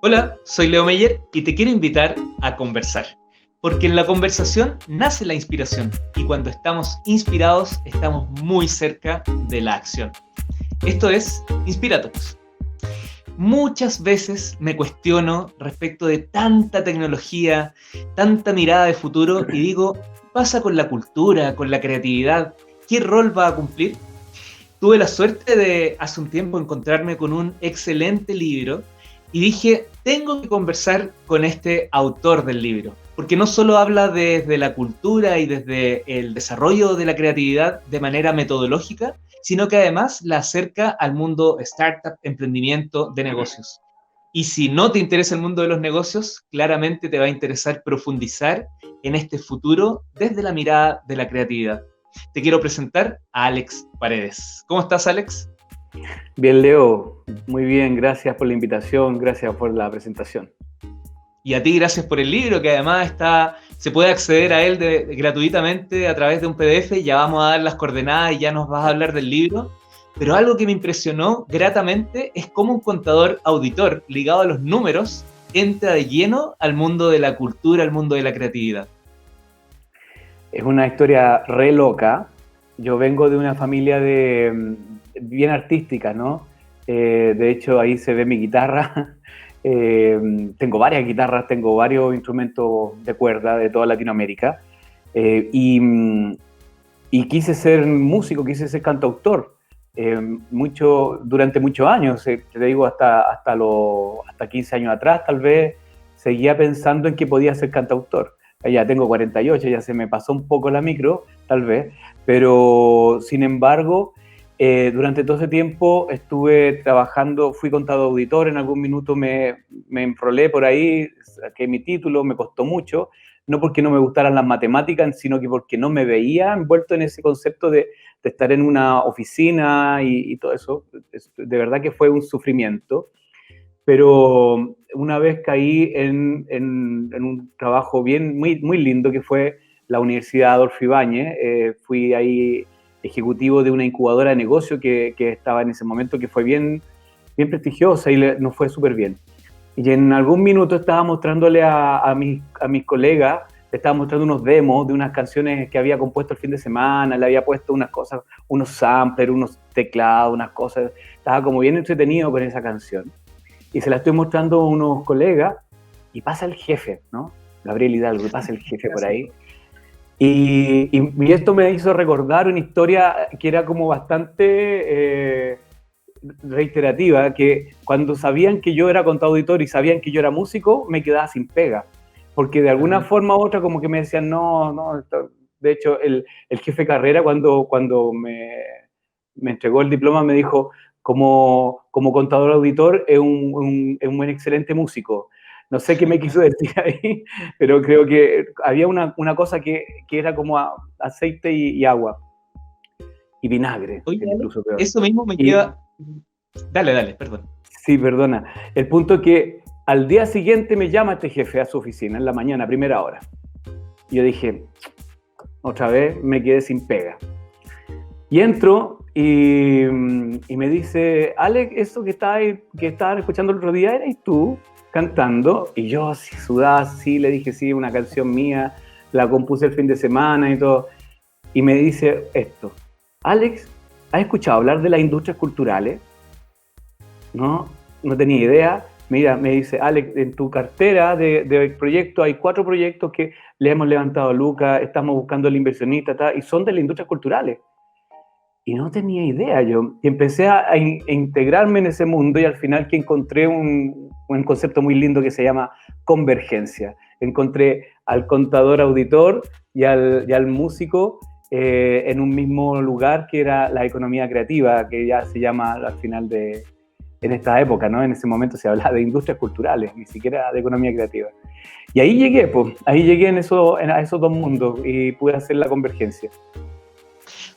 Hola, soy Leo Meyer y te quiero invitar a conversar, porque en la conversación nace la inspiración y cuando estamos inspirados estamos muy cerca de la acción. Esto es Inspiratalks. Muchas veces me cuestiono respecto de tanta tecnología, tanta mirada de futuro y digo, ¿qué pasa con la cultura, con la creatividad? ¿Qué rol va a cumplir? Tuve la suerte de hace un tiempo encontrarme con un excelente libro y dije, tengo que conversar con este autor del libro, porque no solo habla desde la cultura y desde el desarrollo de la creatividad de manera metodológica, sino que además la acerca al mundo startup, emprendimiento, de negocios. Y si no te interesa el mundo de los negocios, claramente te va a interesar profundizar en este futuro desde la mirada de la creatividad. Te quiero presentar a Alex Paredes. ¿Cómo estás, Alex? Bien, Leo, muy bien, gracias por la invitación, gracias por la presentación. Y a ti, gracias por el libro, que además se puede acceder a él gratuitamente a través de un PDF. Ya vamos a dar las coordenadas y ya nos vas a hablar del libro. Pero algo que me impresionó gratamente es cómo un contador auditor ligado a los números entra de lleno al mundo de la cultura, al mundo de la creatividad. Es una historia re loca. Yo vengo de una familia bien artística, ¿no? De hecho, ahí se ve mi guitarra. Tengo varias guitarras, tengo varios instrumentos de cuerda de toda Latinoamérica. Y quise ser músico, quise ser cantautor. Durante muchos años, te digo hasta 15 años atrás, tal vez, seguía pensando en que podía ser cantautor. Ya tengo 48, ya se me pasó un poco la micro, tal vez, pero sin embargo, durante todo ese tiempo estuve trabajando, fui contador auditor, en algún minuto me enrolé por ahí, saqué mi título, me costó mucho, no porque no me gustaran las matemáticas, sino que porque no me veía envuelto en ese concepto de estar en una oficina y todo eso. De verdad que fue un sufrimiento. Pero una vez caí en un trabajo muy lindo que fue la Universidad Adolfo Ibáñez. Fui ahí ejecutivo de una incubadora de negocio que estaba en ese momento, que fue bien prestigiosa y nos fue súper bien. Y en algún minuto estaba mostrándole a mis colegas, le estaba mostrando unos demos de unas canciones que había compuesto el fin de semana, le había puesto unas cosas, unos samplers, unos teclados, unas cosas. Estaba como bien entretenido con esa canción. Y se la estoy mostrando a unos colegas y pasa el jefe, ¿no? Gabriel Hidalgo, y pasa el jefe por ahí. Y esto me hizo recordar una historia que era como bastante reiterativa, que cuando sabían que yo era contador auditor y sabían que yo era músico, me quedaba sin pega. Porque de alguna forma u otra como que me decían, no. De hecho, el jefe Carrera cuando me entregó el diploma me dijo, como contador auditor es un buen excelente músico. No sé qué me quiso decir ahí, pero creo que había una cosa que era como aceite y agua. Y vinagre, Oye, incluso peor. eso mismo me Y, lleva... Dale, perdón. sí, perdona. El punto es que al día siguiente me llama este jefe a su oficina, en la mañana, a primera hora. Y yo dije, otra vez me quedé sin pega. Y entro y me dice, Alex, eso que estaban escuchando el otro día, ¿eres tú cantando? Y yo, así, sudada, sí, le dije, sí, una canción mía, la compuse el fin de semana y todo. Y me dice esto, Alex, ¿has escuchado hablar de las industrias culturales? No tenía idea. Mira, me dice, Alex, en tu cartera de proyectos hay 4 proyectos que le hemos levantado a Lucas, estamos buscando al inversionista, y son de las industrias culturales. Y no tenía idea yo. Y empecé a integrarme en ese mundo y al final que encontré un concepto muy lindo que se llama convergencia. Encontré al contador auditor y al músico en un mismo lugar que era la economía creativa, que ya se llama al final en esta época, ¿no? En ese momento se hablaba de industrias culturales, ni siquiera de economía creativa. Y ahí llegué, pues, a esos dos mundos y pude hacer la convergencia.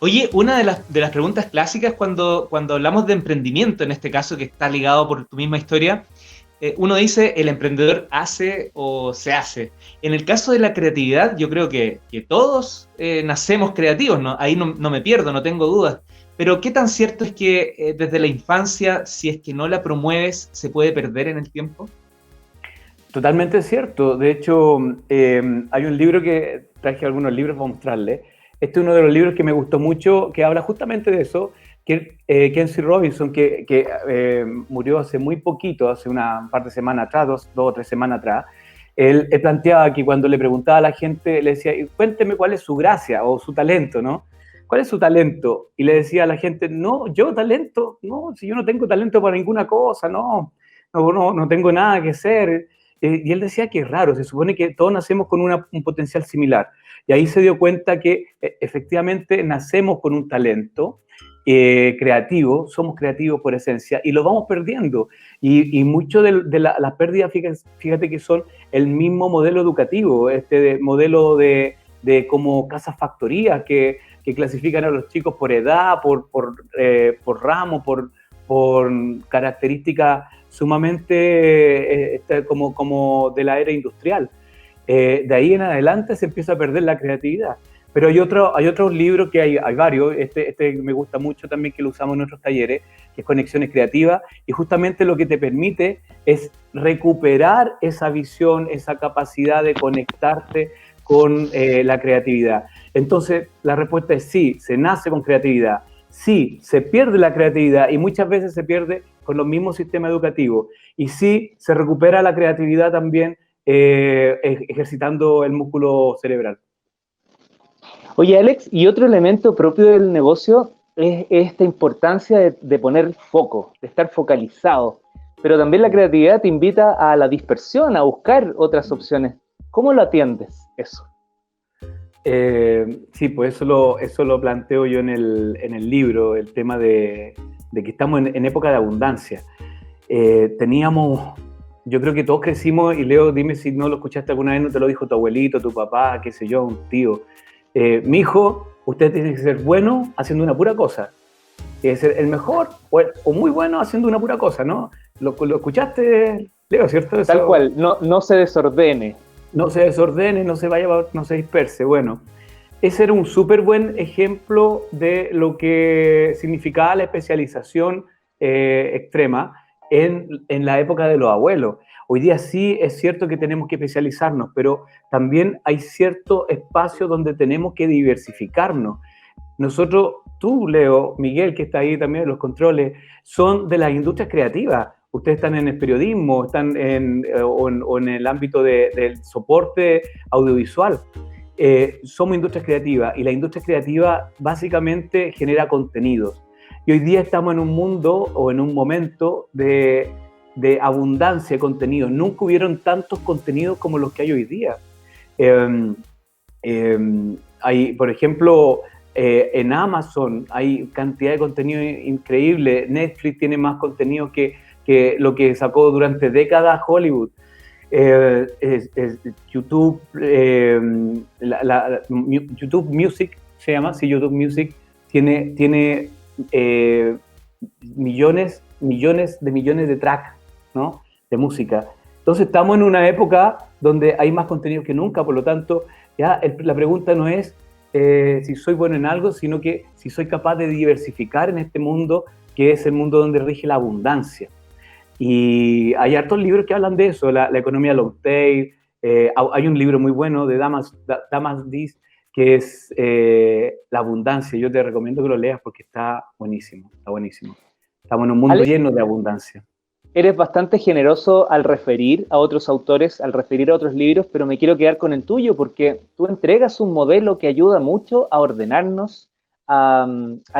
Oye, una de las preguntas clásicas cuando hablamos de emprendimiento, en este caso que está ligado por tu misma historia, uno dice, ¿el emprendedor hace o se hace? En el caso de la creatividad, yo creo que todos nacemos creativos, ¿no? Ahí no me pierdo, no tengo dudas. Pero ¿qué tan cierto es que desde la infancia, si es que no la promueves, se puede perder en el tiempo? Totalmente cierto. De hecho, hay un libro que traje algunos libros para mostrarle. Este es uno de los libros que me gustó mucho, que habla justamente de eso, que Kenzie Robinson, que murió hace muy poquito, hace una par de semanas atrás, dos o tres semanas atrás. Él planteaba que cuando le preguntaba a la gente, le decía, cuénteme cuál es su gracia o su talento, ¿no? ¿Cuál es su talento? Y le decía a la gente, no, yo talento, no, si yo no tengo talento para ninguna cosa, no tengo nada que ser. Y él decía que es raro, se supone que todos nacemos con un potencial similar. Y ahí se dio cuenta que efectivamente nacemos con un talento creativo, somos creativos por esencia y lo vamos perdiendo. Y mucho de las pérdidas, fíjate que son el mismo modelo educativo, modelo de como casas factorías que clasifican a los chicos por edad, por ramo, por características sumamente como de la era industrial. De ahí en adelante se empieza a perder la creatividad. Pero hay otros libros que hay varios, este me gusta mucho también, que lo usamos en nuestros talleres, que es Conexiones Creativas, y justamente lo que te permite es recuperar esa visión, esa capacidad de conectarte con la creatividad. Entonces, la respuesta es sí, se nace con creatividad. Sí, se pierde la creatividad y muchas veces se pierde con los mismos sistemas educativos. Y sí, se recupera la creatividad también ejercitando el músculo cerebral. Oye, Alex, y otro elemento propio del negocio es esta importancia de poner foco, de estar focalizado. Pero también la creatividad te invita a la dispersión, a buscar otras opciones. ¿Cómo lo atiendes eso? Sí, pues eso lo planteo yo en el libro, el tema de que estamos en época de abundancia. Yo creo que todos crecimos, y Leo, dime si no lo escuchaste alguna vez, no te lo dijo tu abuelito, tu papá, qué sé yo, un tío. Mi hijo, usted tiene que ser bueno haciendo una pura cosa. Tiene que ser el mejor o muy bueno haciendo una pura cosa, ¿no? ¿Lo escuchaste, Leo, cierto? Eso, tal cual, no se desordene. No se desordene, no se disperse. Bueno, ese era un súper buen ejemplo de lo que significaba la especialización extrema en la época de los abuelos. Hoy día sí es cierto que tenemos que especializarnos, pero también hay cierto espacio donde tenemos que diversificarnos. Nosotros, tú, Leo, Miguel, que está ahí también en los controles, son de las industrias creativas. Ustedes están en el periodismo, están o en el ámbito del soporte audiovisual. Somos industrias creativas y la industria creativa básicamente genera contenidos. Y hoy día estamos en un mundo o en un momento de abundancia de contenidos. Nunca hubieron tantos contenidos como los que hay hoy día. Hay, por ejemplo, en Amazon hay cantidad de contenido increíble. Netflix tiene más contenido que lo que sacó durante décadas Hollywood. YouTube, YouTube Music se llama, sí, YouTube Music tiene millones de tracks, ¿no? De música. Entonces estamos en una época donde hay más contenido que nunca, por lo tanto, ya la pregunta no es si soy bueno en algo, sino que si soy capaz de diversificar en este mundo, que es el mundo donde rige la abundancia. Y hay hartos libros que hablan de eso, la economía long tail. Hay un libro muy bueno de Damas Dis, que es La abundancia. Yo te recomiendo que lo leas porque está buenísimo, está buenísimo. Estamos en un mundo lleno de abundancia. Eres bastante generoso al referir a otros autores, al referir a otros libros, pero me quiero quedar con el tuyo porque tú entregas un modelo que ayuda mucho a ordenarnos, a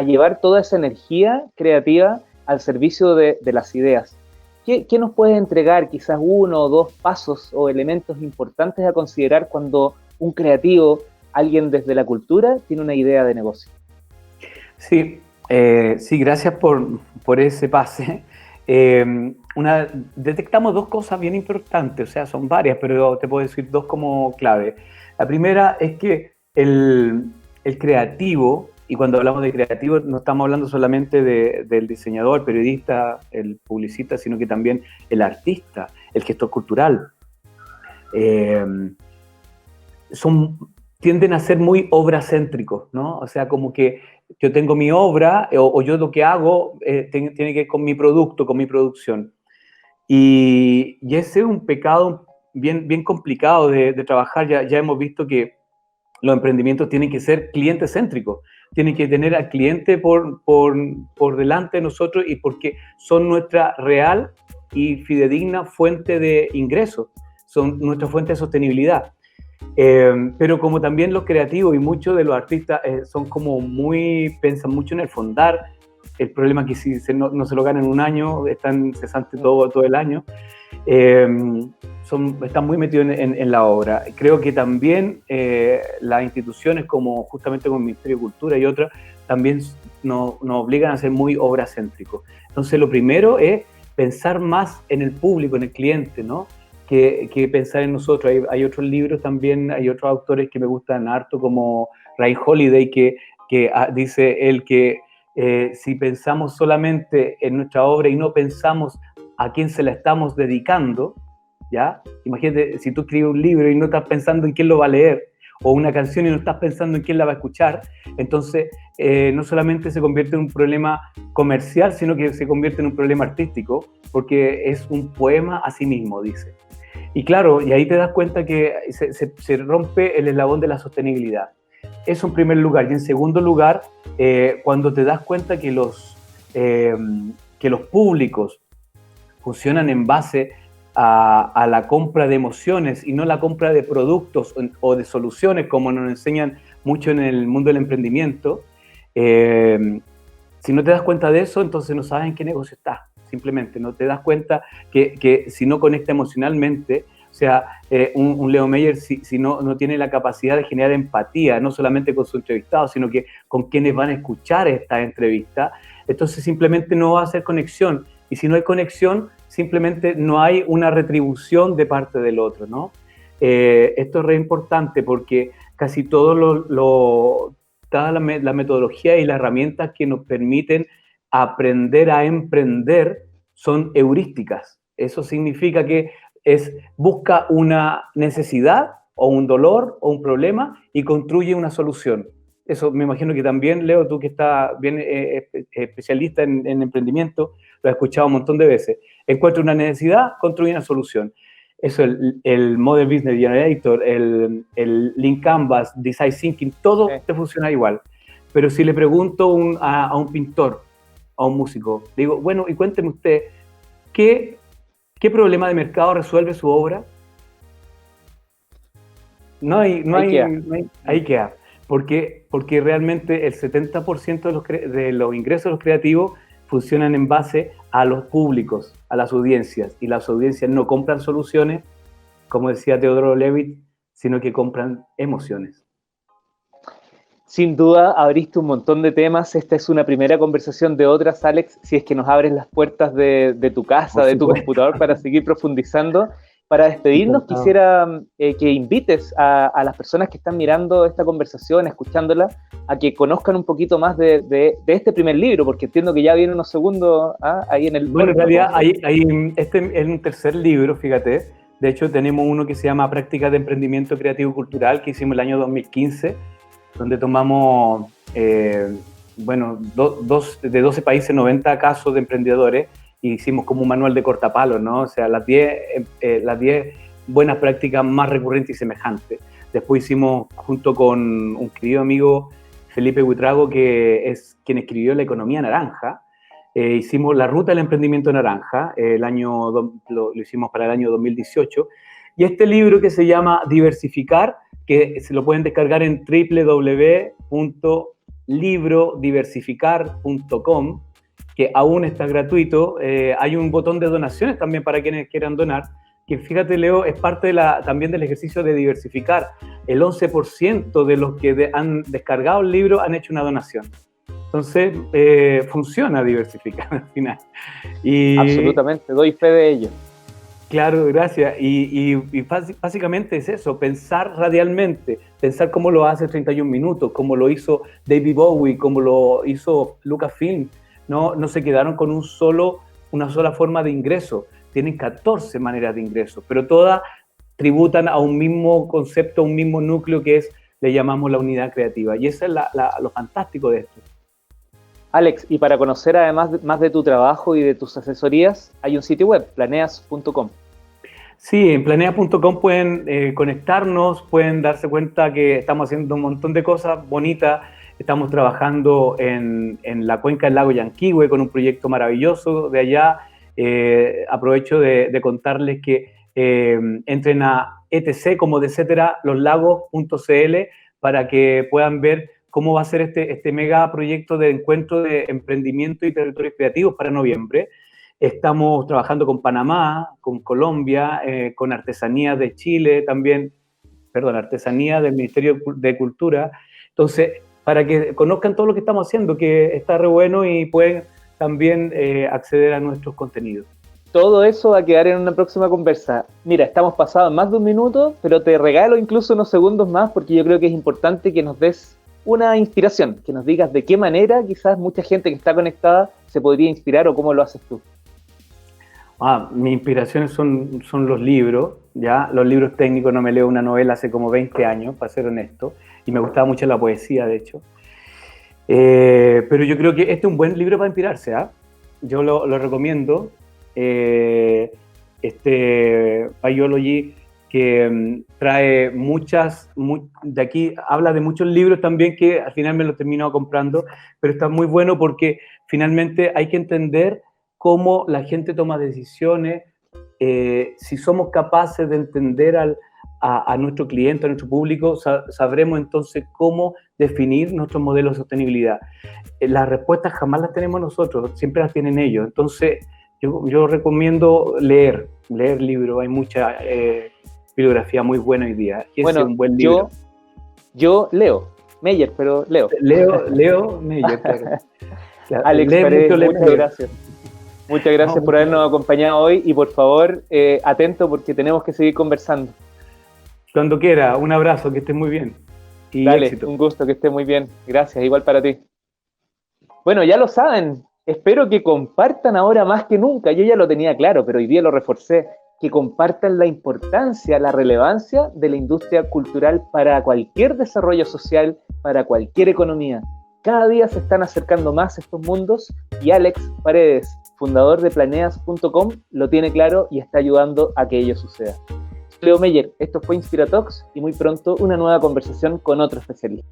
llevar toda esa energía creativa al servicio de las ideas. ¿Qué nos puedes entregar? Quizás uno o dos pasos o elementos importantes a considerar cuando un creativo, alguien desde la cultura, tiene una idea de negocio. Sí, gracias por ese pase. Detectamos dos cosas bien importantes, o sea, son varias, pero te puedo decir dos como clave. La primera es que el creativo, y cuando hablamos de creativo no estamos hablando solamente del diseñador, el periodista, el publicista, sino que también el artista, el gestor cultural. Tienden a ser muy obracéntricos, ¿no? O sea, como que yo tengo mi obra o yo lo que hago tiene que ver con mi producto, con mi producción. Y ese es un pecado bien complicado de trabajar. Ya hemos visto que los emprendimientos tienen que ser cliente céntricos, tienen que tener al cliente por delante de nosotros, y porque son nuestra real y fidedigna fuente de ingresos, son nuestra fuente de sostenibilidad. Pero como también los creativos y muchos de los artistas son como piensan mucho en el fondar. El problema es que si no se lo ganan en un año, están cesantes todo el año. Están muy metidos en la obra. Creo que también las instituciones justamente como el Ministerio de Cultura y otras, también nos obligan a ser muy obra-céntricos. Entonces lo primero es pensar más en el público, en el cliente, ¿no? Que pensar en nosotros. Hay otros libros también, hay otros autores que me gustan harto, como Ryan Holiday, que dice él que si pensamos solamente en nuestra obra y no pensamos a quién se la estamos dedicando, ¿ya? Imagínate, si tú escribes un libro y no estás pensando en quién lo va a leer, o una canción y no estás pensando en quién la va a escuchar, entonces no solamente se convierte en un problema comercial, sino que se convierte en un problema artístico, porque es un poema a sí mismo, dice. Y claro, y ahí te das cuenta que se rompe el eslabón de la sostenibilidad. Eso en primer lugar. Y en segundo lugar, cuando te das cuenta que los públicos funcionan en base a la compra de emociones y no la compra de productos o de soluciones, como nos enseñan mucho en el mundo del emprendimiento, si no te das cuenta de eso, entonces no sabes en qué negocio estás. Simplemente no te das cuenta que si no conecta emocionalmente, o sea, un Leo Meyer, si no tiene la capacidad de generar empatía, no solamente con su entrevistado, sino que con quienes van a escuchar esta entrevista, entonces simplemente no va a hacer conexión. Y si no hay conexión, simplemente no hay una retribución de parte del otro, ¿no? Esto es re importante, porque casi toda la metodología y las herramientas que nos permiten aprender a emprender son heurísticas. Eso significa que busca una necesidad o un dolor o un problema y construye una solución. Eso me imagino que también, Leo, tú que estás bien especialista en emprendimiento, lo has escuchado un montón de veces. Encuentra una necesidad, construye una solución. Eso, el Model Business Generator, el Lean Canvas, Design Thinking, todo te funciona igual. Pero si le pregunto a un pintor, a un músico, digo, bueno, y cuénteme usted, ¿qué problema de mercado resuelve su obra? Ahí queda. Porque realmente el 70% de los ingresos de los creativos funcionan en base a los públicos, a las audiencias, y las audiencias no compran soluciones, como decía Teodoro Levitt, sino que compran emociones. Sin duda, abriste un montón de temas. Esta es una primera conversación de otras, Alex, si es que nos abres las puertas de tu casa, de tu computador, para seguir profundizando. Para despedirnos, quisiera que invites a las personas que están mirando esta conversación, escuchándola, a que conozcan un poquito más de este primer libro, porque entiendo que ya viene unos segundos ahí en el... Bueno, en realidad, este es un tercer libro, fíjate. De hecho, tenemos uno que se llama Prácticas de Emprendimiento Creativo y Cultural, que hicimos el año 2015, donde tomamos, de 12 países, 90 casos de emprendedores, y hicimos como un manual de cortapalos, ¿no? O sea, las 10 buenas prácticas más recurrentes y semejantes. Después hicimos, junto con un querido amigo, Felipe Buitrago, que es quien escribió La Economía Naranja, hicimos la Ruta del Emprendimiento Naranja, lo hicimos para el año 2018, y este libro que se llama Diversificar, que se lo pueden descargar en www.librodiversificar.com, que aún está gratuito. Hay un botón de donaciones también para quienes quieran donar, que fíjate, Leo, es parte también del ejercicio de diversificar. El 11% de los que han descargado el libro han hecho una donación. Entonces, funciona diversificar al final. Absolutamente, doy fe de ello. Claro, gracias. Y básicamente es eso, pensar radialmente, pensar cómo lo hace 31 Minutos, como lo hizo David Bowie, como lo hizo Lucasfilm. No se quedaron con una sola forma de ingreso, tienen 14 maneras de ingreso, pero todas tributan a un mismo concepto, a un mismo núcleo, que le llamamos la unidad creativa. Y eso es lo fantástico de esto. Alex, y para conocer además más de tu trabajo y de tus asesorías, hay un sitio web, planeas.com. Sí, en planea.com pueden conectarnos, pueden darse cuenta que estamos haciendo un montón de cosas bonitas. Estamos trabajando en la cuenca del lago Yanquihue con un proyecto maravilloso de allá. Aprovecho de contarles que entren a etc como de etcétera loslagos.cl para que puedan ver cómo va a ser este mega proyecto de encuentro de emprendimiento y territorios creativos para noviembre. Estamos trabajando con Panamá, con Colombia, con artesanía de Chile también, perdón, artesanía del Ministerio de Cultura. Entonces, para que conozcan todo lo que estamos haciendo, que está re bueno y pueden también acceder a nuestros contenidos. Todo eso va a quedar en una próxima conversa. Mira, estamos pasados más de un minuto, pero te regalo incluso unos segundos más porque yo creo que es importante que nos des una inspiración, que nos digas de qué manera quizás mucha gente que está conectada se podría inspirar o cómo lo haces tú. Mis inspiraciones son los libros, ¿ya? Los libros técnicos. No me leo una novela hace como 20 años, para ser honesto, y me gustaba mucho la poesía, de hecho. Pero yo creo que este es un buen libro para inspirarse, ¿eh? Yo lo recomiendo. Biology, que trae de aquí habla de muchos libros también que al final me los termino comprando, pero está muy bueno porque finalmente hay que entender cómo la gente toma decisiones, si somos capaces de entender a nuestro cliente, a nuestro público, sabremos entonces cómo definir nuestro modelo de sostenibilidad. Las respuestas jamás las tenemos nosotros, siempre las tienen ellos. Entonces, yo recomiendo leer libros, hay mucha bibliografía muy buena hoy día. Bueno, es un buen libro. Yo leo, Meyer, pero leo. Leo Meyer, claro. Alex Paredes, muchas gracias. Muchas gracias por habernos acompañado hoy y por favor, atento porque tenemos que seguir conversando. Cuando quiera, un abrazo, que estés muy bien. Y dale, éxito. Un gusto, que estés muy bien. Gracias, igual para ti. Bueno, ya lo saben, espero que compartan ahora más que nunca. Yo ya lo tenía claro, pero hoy día lo reforcé. Que compartan la importancia, la relevancia de la industria cultural para cualquier desarrollo social, para cualquier economía. Cada día se están acercando más estos mundos y Alex Paredes, fundador de planeas.com, lo tiene claro y está ayudando a que ello suceda. Leo Meyer, esto fue Inspiratalks y muy pronto una nueva conversación con otro especialista.